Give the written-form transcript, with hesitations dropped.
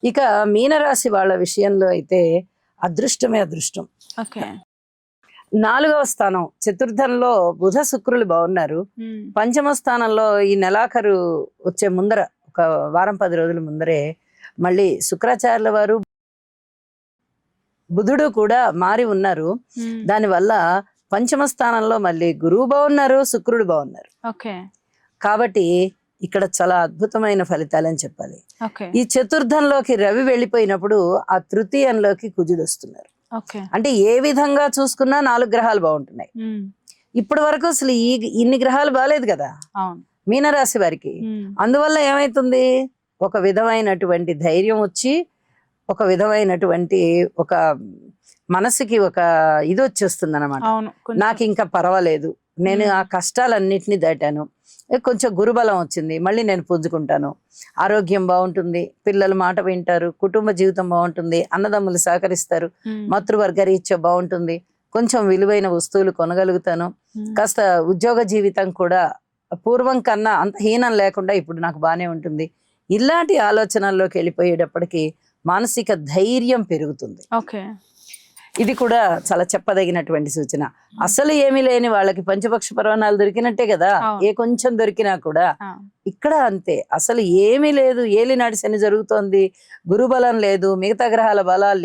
ఇక మీనరాశి వాళ్ళ విషయంలో అయితే అదృష్టమే అదృష్టం. ఓకే. 4వ స్థానం చతుర్థంలో బుధ శుక్రులు బాగున్నారు. పంచమ స్థానంలో ఈ నెలాఖరు వచ్చే ముందర ఒక వారం 10 రోజుల ముందరే మళ్ళీ శుక్రాచార్యుల వారు బుధుడు కూడా మారి ఉన్నారు. దానివల్ల పంచమ స్థానంలో మళ్ళీ గురువు బాగున్నారు, శుక్రుడు బాగున్నారు. ఓకే. కాబట్టి ఇక్కడ చాలా అద్భుతమైన ఫలితాలని చెప్పాలి. ఓకే. ఈ చతుర్థంలోకి రవి వెళ్ళిపోయినప్పుడు ఆ తృతీయంలోకి కుజుడు వస్తున్నారు. ఓకే. అంటే ఏ విధంగా చూసుకున్నా 4 గ్రహాలు బాగుంటున్నాయి. ఇప్పటి వరకు అసలు ఇన్ని గ్రహాలు బాగాలేదు కదా అవును. మీనరాశి వారికి. అందువల్ల ఏమైతుంది, ఒక విధమైనటువంటి ధైర్యం వచ్చి, ఒక విధమైనటువంటి ఒక మనసుకి ఒక ఇది వచ్చేస్తుంది అనమాట. అవును. నాకు ఇంకా పర్వాలేదు, నేను ఆ కష్టాలన్నిటినీ దాటాను, కొంచెం గురుబలం వచ్చింది, మళ్ళీ నేను పుంజుకుంటాను, ఆరోగ్యం బాగుంటుంది, పిల్లలు మాట వింటారు, కుటుంబ జీవితం బాగుంటుంది, అన్నదమ్ములు సహకరిస్తారు, మాతృవర్గ రీత్యా బాగుంటుంది, కొంచెం విలువైన వస్తువులు కొనగలుగుతాను, కాస్త ఉద్యోగ జీవితం కూడా పూర్వం కన్నా అంత హీనం లేకుండా ఇప్పుడు నాకు బాగానే ఉంటుంది. ఇలాంటి ఆలోచనల్లోకి వెళ్ళిపోయేటప్పటికి మానసిక ధైర్యం పెరుగుతుంది. ఓకే. ఇది కూడా చాలా చెప్పదగినటువంటి సూచన. అసలు ఏమీ లేని వాళ్ళకి పంచపక్ష పర్వణాలు దొరికినట్టే కదా, ఏ కొంచెం దొరికినా కూడా. ఇక్కడ అంతే, అసలు ఏమీ లేదు, ఏలినాటి శని జరుగుతోంది, గురుబలం లేదు, మిగతా గ్రహాల బలాలు